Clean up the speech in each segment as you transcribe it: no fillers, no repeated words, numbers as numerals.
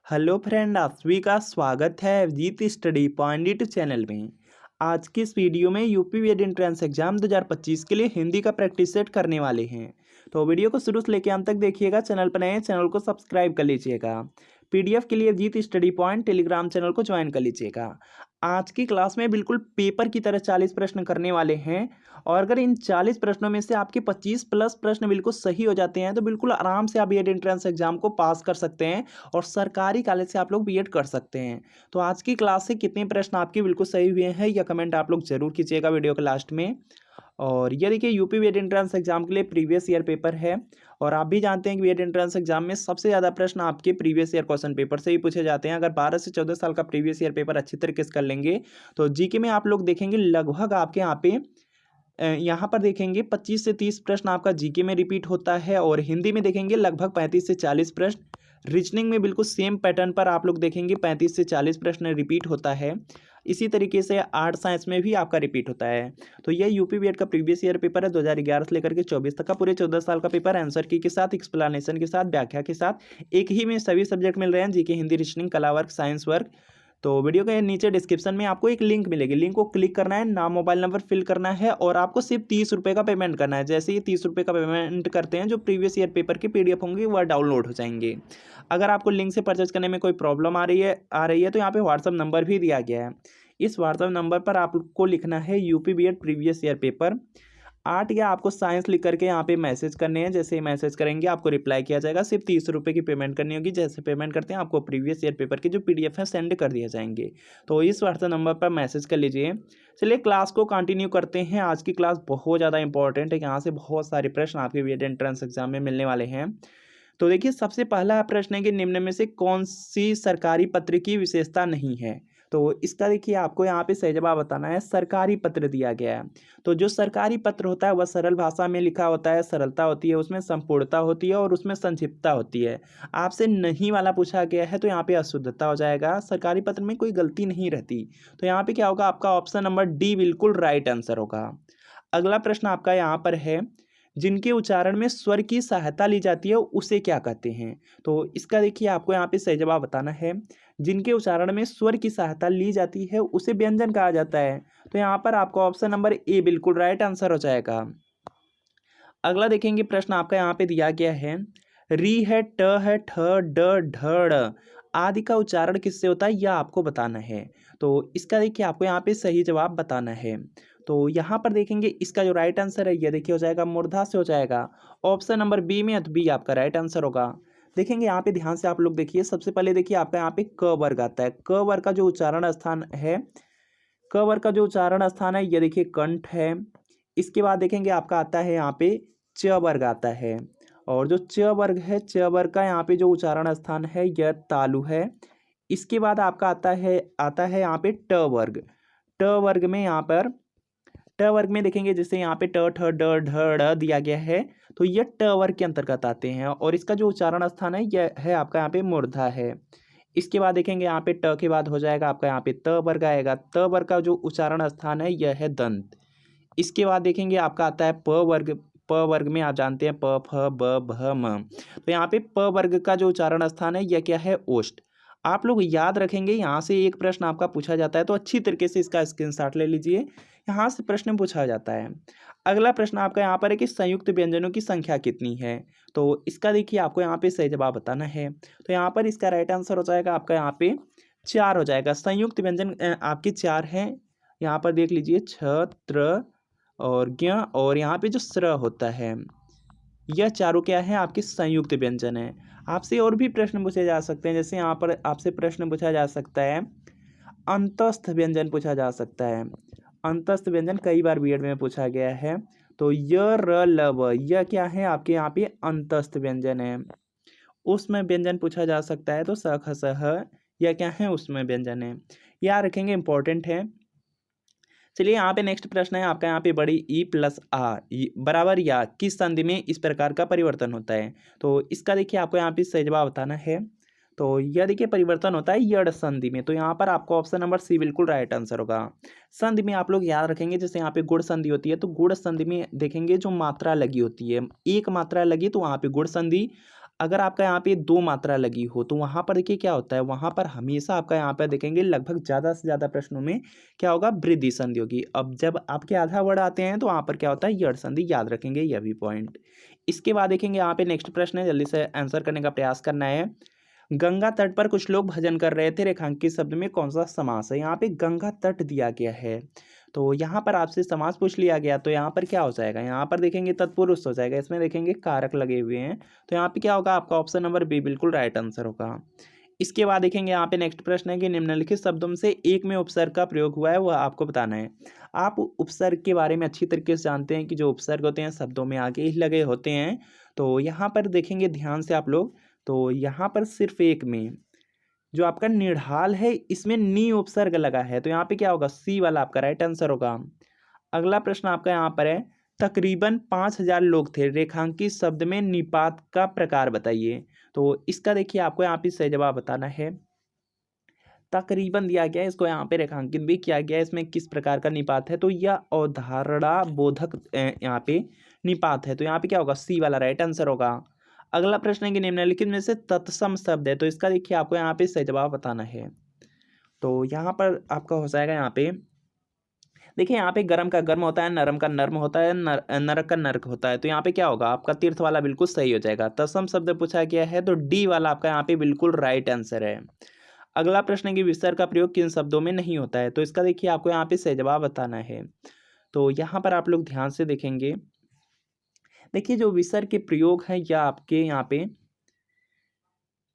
Hello friend, आप सभी का स्वागत है अभिजीत स्टडी पॉइंट चैनल में। आज की इस वीडियो में यूपी बीएड एंट्रेंस एग्जाम 2025 के लिए हिंदी का प्रैक्टिस सेट करने वाले हैं। तो वीडियो को शुरू से लेकर अंत तक देखिएगा। चैनल पर नए हैं, चैनल को सब्सक्राइब कर लीजिएगा। पीडीएफ के लिए Abhijeet study point Telegram channel को ज्वाइन कर लीजिएगा। आज की क्लास में बिल्कुल पेपर की तरह 40 प्रश्न करने वाले हैं, और अगर इन 40 प्रश्नों में से आपके 25 प्लस प्रश्न बिल्कुल सही हो जाते हैं तो बिल्कुल आराम से आप बीएड एंट्रेंस एग्जाम को पास कर सकते हैं और सरकारी कॉलेज से आप लोग बीएड कर सकते हैं। तो आज की क्लास से कितने प्रश्न आपके बिल्कुल सही हुए हैं यह कमेंट आप लोग जरूर कीजिएगा वीडियो के लास्ट में। और ये देखिए, यूपी बीएड एंट्रेंस एग्जाम के लिए प्रीवियस ईयर पेपर है, और आप भी जानते हैं कि बीएड एंट्रेंस एग्जाम में सबसे ज़्यादा प्रश्न आपके प्रीवियस ईयर क्वेश्चन पेपर से ही पूछे जाते हैं। अगर 12 से 14 साल का प्रीवियस ईयर पेपर अच्छी तरीके से कर लेंगे तो जीके में आप लोग देखेंगे लगभग आपके यहाँ पे यहाँ पर देखेंगे 25 से 30 प्रश्न आपका जीके में रिपीट होता है, और हिंदी में देखेंगे लगभग 35 से 40 प्रश्न। रीजनिंग में बिल्कुल सेम पैटर्न पर आप लोग देखेंगे 35 से 40 प्रश्न रिपीट होता है। इसी तरीके से आर्ट साइंस में भी आपका रिपीट होता है। तो यह यूपी बीएड का प्रीवियस ईयर पेपर है 2011 से लेकर के 24 तक का, पूरे 14 साल का पेपर आंसर की के साथ, एक्सप्लेनेशन के साथ, व्याख्या के साथ एक ही में सभी सब्जेक्ट मिल रहे हैं, जीके, हिंदी, रीजनिंग, कला वर्क, साइंस वर्क। तो वीडियो के नीचे डिस्क्रिप्शन में आपको एक लिंक मिलेगी, लिंक को क्लिक करना है, नाम मोबाइल नंबर फिल करना है, और आपको सिर्फ 30 रुपये का पेमेंट करना है। जैसे ही 30 रुपये का पेमेंट करते हैं, जो प्रीवियस ईयर पेपर की पीडीएफ होंगी वह डाउनलोड हो जाएंगे। अगर आपको लिंक से परचेज करने में कोई प्रॉब्लम आ रही है तो यहाँ पे व्हाट्सअप नंबर भी दिया गया है। इस व्हाट्सअप नंबर पर आपको लिखना है UP BEd previous year paper 8, या आपको साइंस लिख करके यहाँ पे मैसेज करने हैं। जैसे ही मैसेज करेंगे आपको रिप्लाई किया जाएगा। सिर्फ 30 रुपये की पेमेंट करनी होगी। जैसे पेमेंट करते हैं आपको प्रीवियस ईयर पेपर के जो पीडीएफ है सेंड कर दिए जाएंगे। तो इस व्हाट्सएप नंबर पर मैसेज कर लीजिए। चलिए क्लास को कंटिन्यू करते हैं। आज की क्लास बहुत ज़्यादा इंपॉर्टेंट है, यहाँ से बहुत सारे प्रश्न आपके बीएड एंट्रेंस एग्जाम में मिलने वाले हैं। तो देखिए, सबसे पहला प्रश्न है कि निम्न में से कौन सी सरकारी पत्र की विशेषता नहीं है। तो इसका देखिए, आपको यहाँ पे सही जवाब बताना है। सरकारी पत्र दिया गया है, तो जो सरकारी पत्र होता है वह सरल भाषा में लिखा होता है, सरलता होती है, उसमें संपूर्णता होती है, और उसमें संक्षिप्तता होती है। आपसे नहीं वाला पूछा गया है तो यहाँ पे अशुद्धता हो जाएगा। सरकारी पत्र में कोई गलती नहीं रहती। तो यहाँ पे क्या होगा, आपका ऑप्शन नंबर डी बिल्कुल राइट आंसर होगा। अगला प्रश्न आपका यहाँ पर है, जिनके उच्चारण में स्वर की सहायता ली जाती है उसे क्या कहते हैं। तो इसका देखिए, आपको यहाँ पे सही जवाब बताना है। जिनके उच्चारण में स्वर की सहायता ली जाती है उसे व्यंजन कहा जाता है। तो यहाँ पर आपका ऑप्शन नंबर ए बिल्कुल राइट आंसर हो जाएगा। अगला देखेंगे, प्रश्न आपका यहाँ पे दिया गया है, री है, ट है, ठ, ड, ढ, ड़ आदि का उच्चारण किससे होता है यह आपको बताना है। तो इसका देखिए, आपको यहाँ पे सही जवाब बताना है। तो यहाँ पर देखेंगे, इसका जो राइट आंसर है यह देखिए हो जाएगा मूर्धा से हो जाएगा। ऑप्शन नंबर बी में, तो बी आपका राइट आंसर होगा। देखेंगे यहाँ पे ध्यान से आप लोग देखिए, सबसे पहले देखिए आपका यहाँ पे क वर्ग आता है। क वर्ग का जो उच्चारण स्थान है, क वर्ग का जो उच्चारण स्थान है यह देखिए कंठ है। इसके बाद देखेंगे आपका आता है यहाँ पे च वर्ग आता है, और जो च वर्ग है, च वर्ग का यहाँ पे जो उच्चारण स्थान है यह तालु है। इसके बाद आपका आता है यहाँ पे ट वर्ग। ट वर्ग में यहाँ पर, ट वर्ग में देखेंगे जैसे यहाँ पे ट, ठ, ड, ढ, ड़ दिया गया है, तो ये ट वर्ग के अंतर्गत आते हैं, और इसका जो उच्चारण स्थान है यह है आपका यहाँ पे मूर्धा है। इसके बाद देखेंगे यहाँ पे ट के बाद हो जाएगा आपका यहाँ पे त वर्ग आएगा। त वर्ग का जो उच्चारण स्थान है यह है दंत। इसके बाद देखेंगे आपका आता है प वर्ग। प वर्ग में आप जानते हैं प, फ, ब, भ, म। तो यहाँ पे प वर्ग का जो उच्चारण स्थान है यह क्या है, ओष्ठ। आप लोग याद रखेंगे, यहाँ से एक प्रश्न आपका पूछा जाता है तो अच्छी तरीके से इसका स्क्रीनशॉट ले लीजिए। यहाँ से प्रश्न पूछा जाता है। अगला प्रश्न आपका यहाँ पर है कि संयुक्त व्यंजनों की संख्या कितनी है। तो इसका देखिए, आपको यहाँ पे सही जवाब बताना है। तो यहाँ पर इसका राइट आंसर हो जाएगा आपका यहाँ पे 4 हो जाएगा। संयुक्त व्यंजन आपके 4 हैं। यहाँ पर देख लीजिए, छ, त्र और ज्ञ, और यहाँ पे जो स्र होता है, यह चारों क्या है, आपके संयुक्त व्यंजन है। आपसे और भी प्रश्न पूछे जा सकते हैं, जैसे यहाँ पर आपसे प्रश्न पूछा जा सकता है, अंतस्थ व्यंजन पूछा जा सकता है। अंतस्थ व्यंजन कई बार बीएड में पूछा गया है। तो य, र, ल, व यह क्या है, आपके यहाँ पे अंतस्थ व्यंजन है। उसमें व्यंजन पूछा जा सकता है, तो स, ख, स, ह यह क्या है, उसमें व्यंजन है। याद रखेंगे, इंपॉर्टेंट है। चलिए, यहाँ पे नेक्स्ट प्रश्न है आपका, यहाँ पे बड़ी ई प्लस आ बराबर या किस संधि में इस प्रकार का परिवर्तन होता है। तो इसका देखिए, आपको यहाँ पे सही जवाब बताना है। तो यह देखिए, परिवर्तन होता है यड़ संधि में। तो यहाँ पर आपको ऑप्शन नंबर सी बिल्कुल राइट आंसर होगा। संधि में आप लोग याद रखेंगे, जैसे यहाँ पे गुण संधि होती है, तो गुण संधि में देखेंगे जो मात्रा लगी होती है, एक मात्रा लगी तो वहाँ पे गुण संधि, अगर आपका यहाँ पे दो मात्रा लगी हो तो वहाँ पर देखिए क्या होता है, वहाँ पर हमेशा आपका यहाँ पर देखेंगे लगभग ज़्यादा से ज़्यादा प्रश्नों में क्या होगा, वृद्धि संधि होगी। अब जब आपके आधा वर्ड आते हैं तो वहाँ पर क्या होता है, यड़ संधि, याद रखेंगे यह भी पॉइंट। इसके बाद देखेंगे यहाँ पे नेक्स्ट प्रश्न है, जल्दी से आंसर करने का प्रयास करना है। गंगा तट पर कुछ लोग भजन कर रहे थे, रेखांकित शब्द में कौन सा समास है। यहाँ पे गंगा तट दिया गया है तो यहाँ पर आपसे समास पूछ लिया गया तो यहाँ पर क्या हो जाएगा, यहाँ पर देखेंगे तत्पुरुष हो जाएगा, इसमें देखेंगे कारक लगे हुए हैं तो यहाँ पे क्या होगा, आपका ऑप्शन नंबर बी बिल्कुल राइट आंसर होगा। इसके बाद देखेंगे यहाँ पे नेक्स्ट प्रश्न है कि निम्नलिखित शब्दों में से एक में उपसर्ग का प्रयोग हुआ है, वह आपको बताना है। आप उपसर्ग के बारे में अच्छी तरीके से जानते हैं कि जो उपसर्ग होते हैं शब्दों में आगे ही लगे होते हैं। तो यहाँ पर देखेंगे ध्यान से आप लोग, तो यहाँ पर सिर्फ एक में जो आपका निढाल है इसमें नी उपसर्ग लगा है तो यहाँ पे क्या होगा, सी वाला आपका राइट आंसर होगा। अगला प्रश्न आपका यहाँ पर है, तकरीबन 5000 लोग थे, रेखांकित शब्द में निपात का प्रकार बताइए। तो इसका देखिए आपको यहाँ पे सही जवाब बताना है। तकरीबन दिया गया है, इसको यहाँ पे रेखांकित भी किया गया है, इसमें किस प्रकार का निपात है तो यह अवधारणा बोधक यहाँ पे निपात है तो यहाँ पे क्या होगा, सी वाला राइट आंसर होगा। अगला प्रश्न है कि निम्नलिखित में से तत्सम शब्द है तो इसका देखिए आपको यहाँ पे सही जवाब बताना है। तो यहाँ पर आपका हो जाएगा, यहाँ पे देखिए यहाँ पे गर्म का गर्म होता है, नरम का नर्म होता है, नरक का नर्क होता है तो यहाँ पे क्या होगा, आपका तीर्थ वाला बिल्कुल सही हो जाएगा। तत्सम शब्द पूछा गया है तो डी वाला आपका यहाँ पे बिल्कुल राइट आंसर है। अगला प्रश्न है कि विसर्ग का प्रयोग किन शब्दों में नहीं होता है तो इसका देखिए आपको यहाँ पे सही जवाब बताना है। तो यहाँ पर आप लोग ध्यान से देखेंगे, देखिए जो विसर्ग के प्रयोग है या आपके यहाँ पे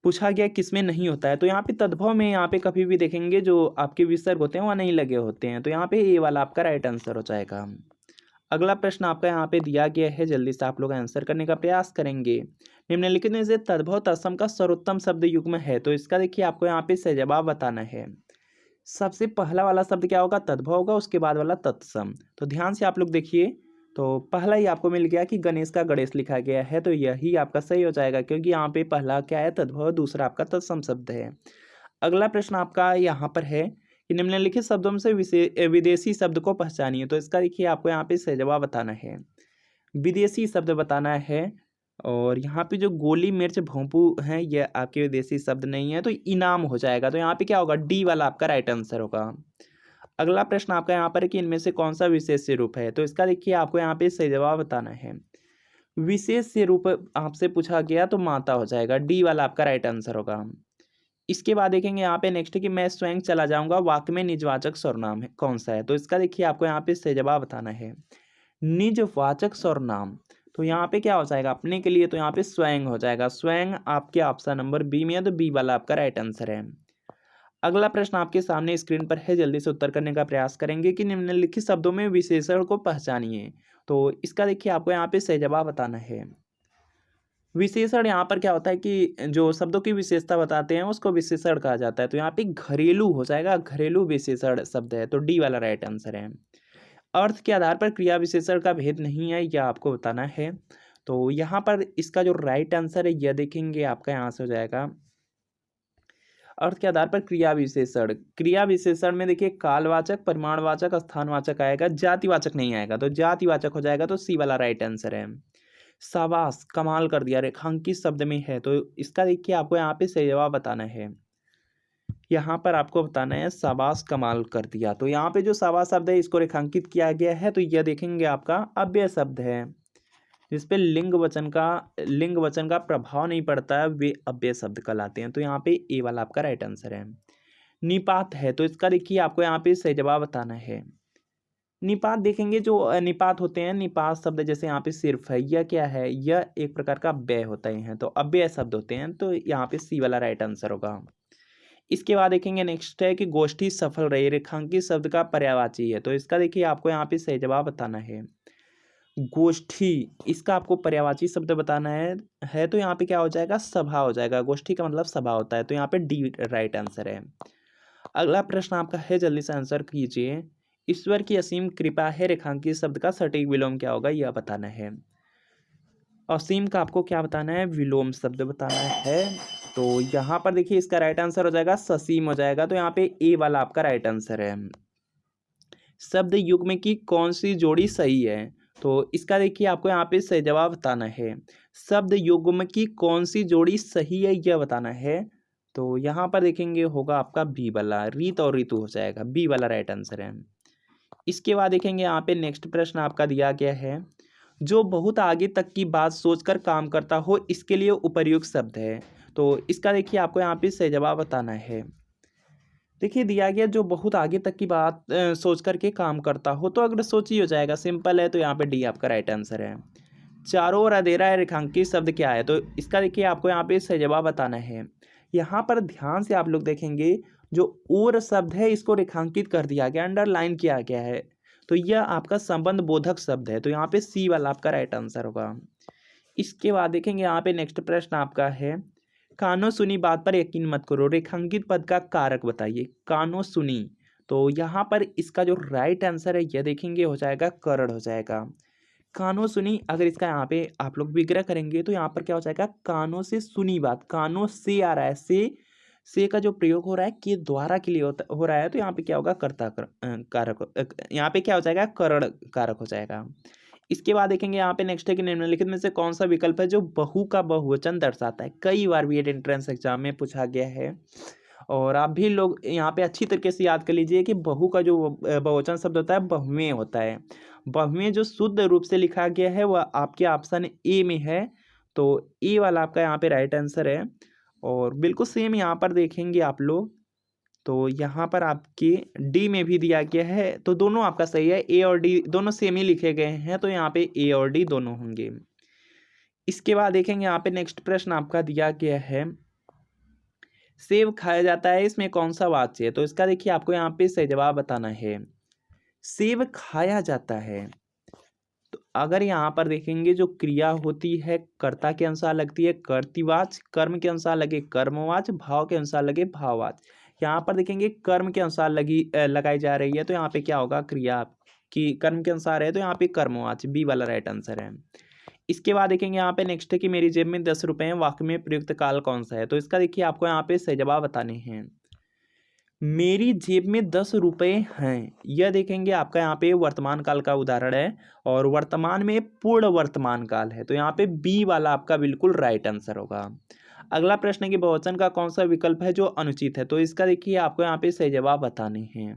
पूछा गया किसमें नहीं होता है तो यहाँ पे तद्भव में यहाँ पे कभी भी देखेंगे जो आपके विसर्ग होते हैं वह नहीं लगे होते हैं तो यहाँ पे ए वाला आपका राइट आंसर हो जाएगा। अगला प्रश्न आपका यहाँ पे दिया गया है, जल्दी से आप लोग आंसर करने का प्रयास करेंगे। निम्नलिखित में से तद्भव तत्सम का सर्वोत्तम शब्द युग्म है तो इसका देखिए आपको यहाँ पे सही जवाब बताना है। सबसे पहला वाला शब्द क्या होगा, तद्भव होगा, उसके बाद वाला तत्सम। तो ध्यान से आप लोग देखिए, तो पहला ही आपको मिल गया कि गणेश का गणेश लिखा गया है तो यही आपका सही हो जाएगा क्योंकि यहाँ पे पहला क्या है, तद्भव, दूसरा आपका तत्सम शब्द है। अगला प्रश्न आपका यहाँ पर है कि निम्नलिखित शब्दों में से विदेशी शब्द को पहचानिए तो इसका देखिए आपको यहाँ पे सही जवाब बताना है। विदेशी शब्द बताना है और यहाँ पे जो गोली मिर्च भोंपू है ये आपके विदेशी शब्द नहीं है तो इनाम हो जाएगा तो यहाँ पे क्या होगा, डी वाला आपका राइट आंसर होगा। अगला प्रश्न आपका यहाँ पर है कि इनमें से कौन सा विशेष रूप है तो इसका देखिए आपको यहाँ पे सही जवाब बताना है। विशेष रूप आपसे पूछा गया तो माता हो जाएगा, डी वाला आपका राइट आंसर होगा। इसके बाद देखेंगे यहाँ पे नेक्स्ट कि मैं स्वयं चला जाऊंगा, वाक्य में निजवाचक सर्वनाम है कौन सा है तो इसका देखिए आपको यहाँ पे सही जवाब बताना है। निजवाचक सर्वनाम तो यहाँ पे क्या हो जाएगा, अपने के लिए तो यहाँ पे स्वयं हो जाएगा, स्वयं आपके ऑप्शन नंबर बी में है तो बी वाला आपका राइट आंसर है। अगला प्रश्न आपके सामने स्क्रीन पर है, जल्दी से उत्तर करने का प्रयास करेंगे कि निम्नलिखित शब्दों में विशेषण को पहचानिए तो इसका देखिए आपको यहाँ पे सही जवाब बताना है। विशेषण यहाँ पर क्या होता है कि जो शब्दों की विशेषता बताते हैं उसको विशेषण कहा जाता है तो यहाँ पे घरेलू हो जाएगा, घरेलू विशेषण शब्द है तो डी वाला राइट आंसर है। अर्थ के आधार पर क्रिया विशेषण का भेद नहीं है यह आपको बताना है तो यहाँ पर इसका जो राइट आंसर है यह देखेंगे आपका यहाँ से हो जाएगा। अर्थ के आधार पर क्रिया विशेषण, क्रिया विशेषण में देखिए कालवाचक, परिमाणवाचक, स्थानवाचक आएगा, जातिवाचक नहीं आएगा तो जातिवाचक हो जाएगा तो सी वाला राइट आंसर है। शाबाश, कमाल कर दिया, रेखांकित शब्द में है तो इसका देखिए आपको यहाँ पे सही जवाब बताना है। यहाँ पर आपको बताना है शाबाश कमाल कर दिया तो यहाँ पे जो शाबाश शब्द है इसको रेखांकित किया गया है तो यह देखेंगे आपका अव्यय शब्द है जिसपे लिंग वचन का प्रभाव नहीं पड़ता है, वे अव्यय शब्द कहलाते हैं तो यहाँ पे ए वाला आपका राइट आंसर है। निपात है तो इसका देखिए आपको यहाँ पे सही जवाब बताना है। निपात देखेंगे जो निपात होते हैं, निपात शब्द जैसे यहाँ पे सिर्फ है, यह क्या है, यह एक प्रकार का व्यय होता है तो अव्यय शब्द होते हैं तो यहाँ पे सी वाला राइट आंसर होगा। इसके बाद देखेंगे नेक्स्ट है कि गोष्ठी सफल रही, रेखांकित शब्द का पर्यायवाची है तो इसका देखिए आपको यहाँ पे सही जवाब बताना है। गोष्ठी, इसका आपको पर्यायवाची शब्द बताना है तो यहाँ पे क्या हो जाएगा, सभा हो जाएगा, गोष्ठी का मतलब सभा होता है तो यहाँ पे डी राइट आंसर है। अगला प्रश्न आपका है, जल्दी से आंसर कीजिए। ईश्वर की असीम कृपा है, रेखांकित शब्द का सटीक विलोम क्या होगा यह बताना है। असीम का आपको क्या बताना है, विलोम शब्द बताना है तो यहाँ पर देखिए इसका राइट आंसर हो जाएगा ससीम हो जाएगा तो यहाँ पे ए वाला आपका राइट आंसर है। शब्द युग्म की कौन सी जोड़ी सही है तो इसका देखिए आपको यहाँ पे सही जवाब बताना है। शब्द युग्म की कौन सी जोड़ी सही है यह बताना है। तो यहाँ पर देखेंगे होगा आपका बी वाला, रीत और ऋतु हो जाएगा, बी वाला राइट आंसर है। इसके बाद देखेंगे यहाँ पे नेक्स्ट प्रश्न आपका दिया गया है, जो बहुत आगे तक की बात सोचकर काम करता हो इसके लिए उपर्युक्त शब्द है। तो इसका देखिए आपको यहाँ पे सही जवाब बताना है। देखिए दिया गया जो बहुत आगे तक की बात सोच करके काम करता हो, तो अगर सोच ही हो जाएगा, सिंपल है, तो यहाँ पे डी आपका राइट आंसर है। चारों ओर अंधेरा है रेखांकित शब्द क्या है, तो इसका देखिए आपको यहाँ पे सही जवाब बताना है। यहाँ पर ध्यान से आप लोग देखेंगे, जो और शब्द है इसको रेखांकित कर दिया गया, अंडरलाइन किया गया है, तो यह आपका संबंध बोधक शब्द है, तो यहाँ पे सी वाला आपका राइट आंसर होगा। इसके बाद देखेंगे यहाँ पे नेक्स्ट प्रश्न आपका है, कानो सुनी बात पर यकीन मत करो, रेखांकित पद का कारक बताइए। कानो सुनी, तो यहाँ पर इसका जो राइट आंसर है यह देखेंगे हो जाएगा करण हो जाएगा। कानों सुनी, अगर इसका यहाँ पे आप लोग विग्रह करेंगे तो यहाँ पर क्या हो जाएगा, कानों से सुनी बात, कानों से आ रहा है, से का जो प्रयोग हो रहा है के द्वारा के लिए हो रहा है, तो यहाँ पे क्या होगा कर्ता कारक, यहाँ पे क्या हो जाएगा करण कारक हो जाएगा। इसके बाद देखेंगे यहाँ पे नेक्स्ट है कि निम्नलिखित में से कौन सा विकल्प है जो बहु का बहुवचन दर्शाता है। कई बार भी एंट्रेंस एग्जाम में पूछा गया है, और आप भी लोग यहाँ पे अच्छी तरीके से याद कर लीजिए कि बहु का जो बहुवचन शब्द होता है बहुमें होता है। बहुमें जो शुद्ध रूप से लिखा गया है वह आपके ऑप्शन ए में है, तो ए वाला आपका यहाँ पे राइट आंसर है। और बिल्कुल सेम यहाँ पर देखेंगे आप लोग, तो यहाँ पर आपके डी में भी दिया गया है, तो दोनों आपका सही है, ए और डी दोनों सेम ही लिखे गए हैं, तो यहाँ पे ए और डी दोनों होंगे। इसके बाद देखेंगे यहाँ पे नेक्स्ट प्रश्न आपका दिया गया है, सेब खाया जाता है, इसमें कौन सा वाच्य है, तो इसका देखिए आपको यहाँ पे सही जवाब बताना है। सेब खाया जाता है, तो अगर यहाँ पर देखेंगे जो क्रिया होती है कर्ता के अनुसार लगती है कर्तृवाच, कर्म के अनुसार लगे कर्मवाच, भाव के अनुसार लगे भाववाच। यहाँ पर देखेंगे कर्म के अनुसार लगाई जा रही है, तो यहाँ पे क्या होगा, क्रिया की कर्म के अनुसार है, तो यहाँ पे कर्मवाच, बी वाला राइट आंसर है। इसके बाद देखेंगे यहाँ पे नेक्स्ट है कि मेरी जेब में 10 रुपए हैं, वाक्य में प्रयुक्त काल कौन सा है, तो इसका देखिए आपको यहाँ पे सही जवाब बताने हैं। मेरी जेब में 10 रुपए हैं, यह देखेंगे आपका यहाँ पे वर्तमान काल का उदाहरण है, और वर्तमान में पूर्ण वर्तमान काल है, तो यहाँ पे बी वाला आपका बिल्कुल राइट आंसर होगा। अगला प्रश्न है कि बहुवचन का कौन सा विकल्प है जो अनुचित है, तो इसका देखिए आपको यहाँ पे सही जवाब बताने हैं।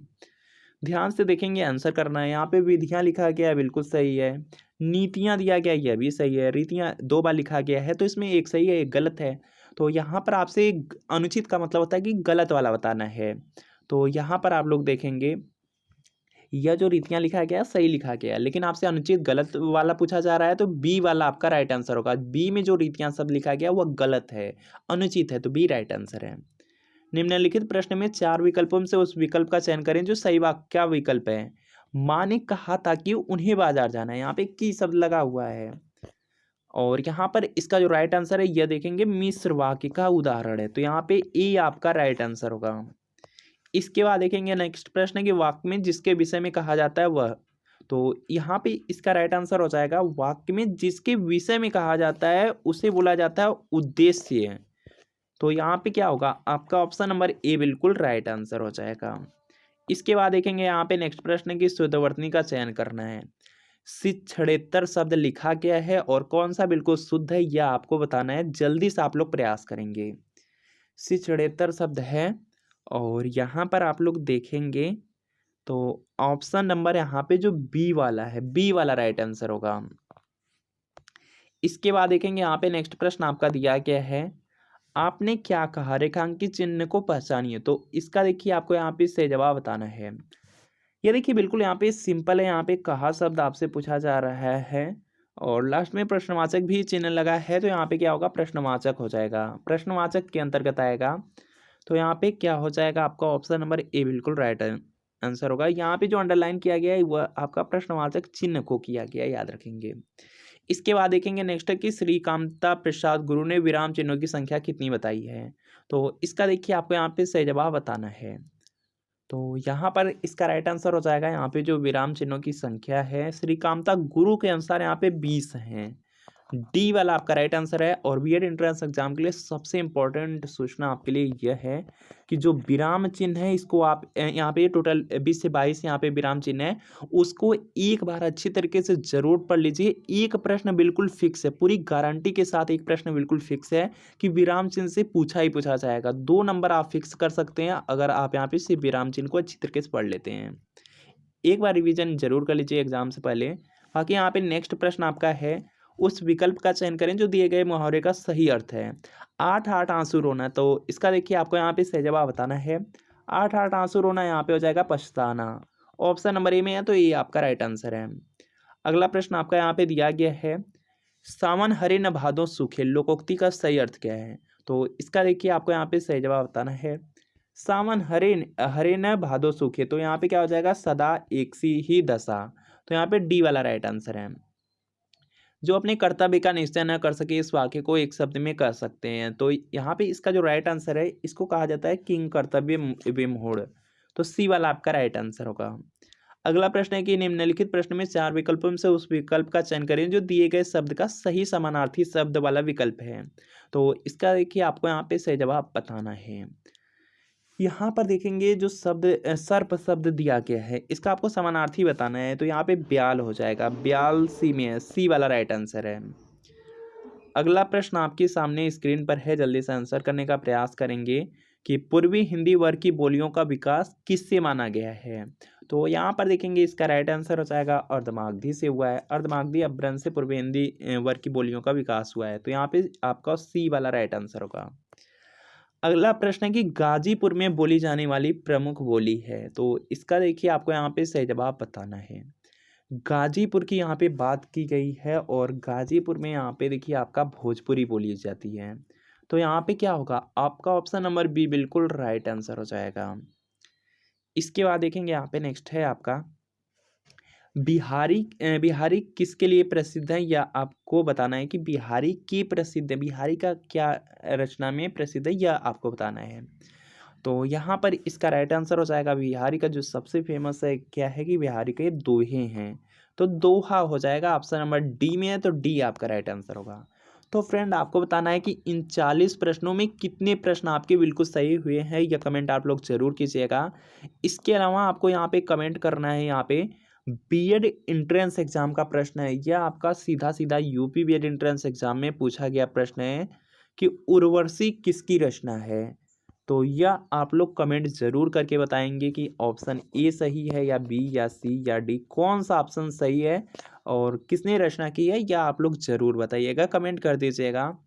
ध्यान से देखेंगे, आंसर करना है। यहाँ पे विधियां लिखा गया है, बिल्कुल सही है। नीतियां दिया गया, यह भी सही है। रीतियां 2 बार लिखा गया है, तो इसमें एक सही है एक गलत है। तो यहाँ पर आपसे अनुचित का मतलब होता है कि गलत वाला बताना है। तो यहाँ पर आप लोग देखेंगे, यह जो रीतियां लिखा गया है सही लिखा गया है, लेकिन आपसे अनुचित गलत वाला पूछा जा रहा है, तो बी वाला आपका राइट आंसर होगा। बी में जो रीतियां सब लिखा गया वह गलत है, अनुचित है, तो बी राइट आंसर है। निम्नलिखित प्रश्न में 4 विकल्पों में से उस विकल्प का चयन करें जो सही वाक्य विकल्प है। माँ ने कहा था कि उन्हें बाजार जाना है, यहाँ पे की शब्द लगा हुआ है, और यहाँ पर इसका जो राइट आंसर है यह देखेंगे मिश्र वाक्य का उदाहरण है, तो यहाँ पे ए आपका राइट आंसर होगा। इसके बाद देखेंगे नेक्स्ट प्रश्न है कि वाक्य में जिसके विषय में कहा जाता है वह, तो यहाँ पे इसका राइट आंसर हो जाएगा वाक्य में जिसके विषय में कहा जाता है उसे बोला जाता है उद्देश्य। तो यहाँ पे क्या होगा, आपका ऑप्शन नंबर ए बिल्कुल राइट आंसर हो जाएगा। इसके बाद देखेंगे यहाँ पे नेक्स्ट प्रश्न की शुद्धवर्तनी का चयन करना है। शिक्षणेतर शब्द लिखा गया है और कौन सा बिल्कुल शुद्ध है यह आपको बताना है, जल्दी से आप लोग प्रयास करेंगे। शिक्षणेतर शब्द है, और यहाँ पर आप लोग देखेंगे तो ऑप्शन नंबर यहाँ पे जो बी वाला है, बी वाला राइट आंसर होगा। इसके बाद देखेंगे यहाँ पे नेक्स्ट प्रश्न आपका दिया गया है, आपने क्या कहा, रेखांकित चिन्ह को पहचानिए, तो इसका देखिए आपको यहाँ पे सही जवाब बताना है। ये देखिए बिल्कुल यहाँ पे सिंपल है, यहाँ पे कहा शब्द आपसे पूछा जा रहा है, और लास्ट में प्रश्नवाचक भी चिन्ह लगा है, तो यहाँ पे क्या होगा, प्रश्नवाचक हो जाएगा, प्रश्नवाचक के अंतर्गत आएगा। तो यहाँ पे क्या हो जाएगा, आपका ऑप्शन नंबर ए बिल्कुल राइट आंसर होगा। यहाँ पे जो अंडरलाइन किया गया है वह आपका प्रश्नवाचक चिन्ह को किया गया, याद रखेंगे। इसके बाद देखेंगे नेक्स्ट है कि श्री कामता प्रसाद गुरु ने विराम चिन्हों की संख्या कितनी बताई है, तो इसका देखिए आपको यहाँ पे सही जवाब बताना है। तो यहाँ पर इसका राइट आंसर हो जाएगा, यहाँ पे जो विराम चिन्हों की संख्या है श्री कामता गुरु के अनुसार यहाँ पे 20 हैं। डी वाला आपका राइट आंसर है। और बीएड एंट्रेंस एग्जाम के लिए सबसे इंपॉर्टेंट सूचना आपके लिए यह है कि जो विराम चिन्ह है इसको आप यहाँ पे टोटल 20 से 22 यहाँ पे विराम चिन्ह है, उसको एक बार अच्छी तरीके से जरूर पढ़ लीजिए। एक प्रश्न बिल्कुल फिक्स है, पूरी गारंटी के साथ एक प्रश्न बिल्कुल फिक्स है कि विराम चिन्ह से पूछा ही पूछा जाएगा। 2 नंबर आप फिक्स कर सकते हैं अगर आप यहाँ पे सिर्फ विराम चिन्ह को अच्छी तरीके से पढ़ लेते हैं। एक बार रिवीजन जरूर कर लीजिए एग्जाम से पहले। बाकी यहाँ पे नेक्स्ट प्रश्न आपका है, उस विकल्प का चयन करें जो दिए गए मुहावरे का सही अर्थ है। आठ आठ आंसू रोना, तो इसका देखिए आपको यहाँ पे सही जवाब बताना है। आठ आठ आंसू रोना यहाँ पे हो जाएगा पछताना। ऑप्शन नंबर ए में है तो ये आपका राइट आंसर है। अगला प्रश्न आपका यहाँ पे दिया गया है, सावन हरे न भादो सूखे लोकोक्ति का सही अर्थ क्या है। तो इसका देखिए आपको यहाँ पे सही जवाब बताना है। सावन हरे हरे न भादो सूखे, तो यहाँ पे क्या हो जाएगा, सदा एक सी ही दशा। तो यहाँ पे डी वाला राइट आंसर है। जो अपने कर्तव्य का निश्चय न कर सके इस वाक्य को एक शब्द में कह सकते हैं। तो यहाँ पे इसका जो राइट आंसर है इसको कहा जाता है किंग कर्तव्य विमूढ़। तो सी वाला आपका राइट आंसर होगा। अगला प्रश्न है कि निम्नलिखित प्रश्न में 4 विकल्पों में से उस विकल्प का चयन करें जो दिए गए शब्द का सही समानार्थी शब्द वाला विकल्प है। तो इसका देखिए आपको यहाँ पे सही जवाब बताना है। यहाँ पर देखेंगे जो शब्द सर्प शब्द दिया गया है इसका आपको समानार्थी बताना है। तो यहाँ पे ब्याल हो जाएगा, ब्याल सी में है, सी वाला राइट आंसर है। अगला प्रश्न आपके सामने स्क्रीन पर है, जल्दी से आंसर करने का प्रयास करेंगे कि पूर्वी हिंदी वर्ग की बोलियों का विकास किससे माना गया है। तो यहाँ पर देखेंगे इसका राइट आंसर हो जाएगा अर्धमागधी से हुआ है। अर्धमागधी अपभ्रंश से पूर्वी हिंदी वर्ग की बोलियों का विकास हुआ है। तो यहाँ पे आपका सी वाला राइट आंसर होगा। अगला प्रश्न है कि गाजीपुर में बोली जाने वाली प्रमुख बोली है। तो इसका देखिए आपको यहाँ पे सही जवाब बताना है। गाजीपुर की यहाँ पे बात की गई है और गाजीपुर में यहाँ पे देखिए आपका भोजपुरी बोली जाती है। तो यहाँ पे क्या होगा, आपका ऑप्शन नंबर बी बिल्कुल राइट आंसर हो जाएगा। इसके बाद देखेंगे यहाँ पे नेक्स्ट है आपका, बिहारी बिहारी किसके लिए प्रसिद्ध है, या आपको बताना है कि बिहारी की प्रसिद्ध है, बिहारी का क्या रचना में प्रसिद्ध है यह आपको बताना है। तो यहाँ पर इसका राइट आंसर हो जाएगा, बिहारी का जो सबसे फेमस है क्या है कि बिहारी के दोहे हैं। तो दोहा हो जाएगा, ऑप्शन नंबर डी में है तो डी आपका राइट आंसर होगा। तो फ्रेंड आपको बताना है कि इन 40 प्रश्नों में कितने प्रश्न आपके बिल्कुल सही हुए हैं, यह कमेंट आप लोग जरूर कीजिएगा। इसके अलावा आपको यहाँ पे कमेंट करना है, यहाँ पे बीएड एंट्रेंस एग्जाम का प्रश्न है, यह आपका सीधा सीधा यूपी बीएड एंट्रेंस एग्जाम में पूछा गया प्रश्न है कि उर्वशी किसकी रचना है। तो यह आप लोग कमेंट जरूर करके बताएंगे कि ऑप्शन ए सही है या बी या सी या डी, कौन सा ऑप्शन सही है और किसने रचना की है, यह आप लोग जरूर बताइएगा, कमेंट कर दीजिएगा।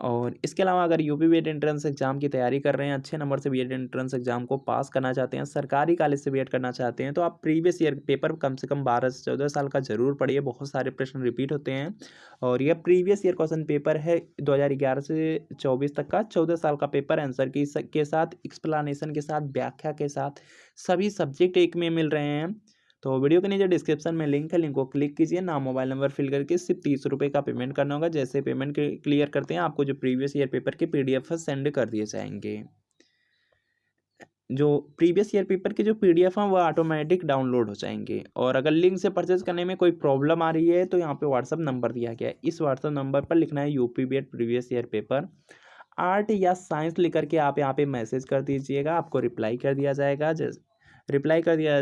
और इसके अलावा अगर यूपी बीएड एंट्रेंस एग्जाम की तैयारी कर रहे हैं, अच्छे नंबर से बीएड एंट्रेंस एग्जाम को पास करना चाहते हैं, सरकारी कॉलेज से बीएड करना चाहते हैं, तो आप प्रीवियस ईयर पेपर कम से कम 12 से 14 साल का जरूर पढ़िए। बहुत सारे प्रश्न रिपीट होते हैं और यह प्रीवियस ईयर क्वेश्चन पेपर है 2011 से 24 तक का, 14 साल का पेपर आंसर के साथ, एक्सप्लानेशन के साथ, व्याख्या के साथ, सभी सब्जेक्ट एक में मिल रहे हैं। तो वीडियो के नीचे डिस्क्रिप्शन में लिंक है, लिंक को क्लिक कीजिए, नाम मोबाइल नंबर फिल करके सिर्फ 30 रुपये का पेमेंट करना होगा। जैसे पेमेंट क्लियर करते हैं आपको जो प्रीवियस ईयर पेपर के पीडीएफ सेंड कर दिए जाएंगे। जो प्रीवियस ईयर पेपर के जो पीडीएफ हैं वो ऑटोमेटिक डाउनलोड हो जाएंगे। और अगर लिंक से परचेज करने में कोई प्रॉब्लम आ रही है तो यहाँ पे व्हाट्सअप नंबर दिया गया है, इस व्हाट्सअप नंबर पर लिखना है UP BEd previous year paper art या साइंस लिख करके आप यहाँ पे मैसेज कर दीजिएगा, आपको रिप्लाई कर दिया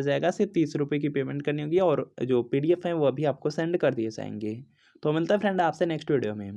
जाएगा। सिर्फ 30 रुपये की पेमेंट करनी होगी और जो पीडीएफ है वो अभी आपको सेंड कर दिए जाएंगे। तो मिलता है फ्रेंड आपसे नेक्स्ट वीडियो में।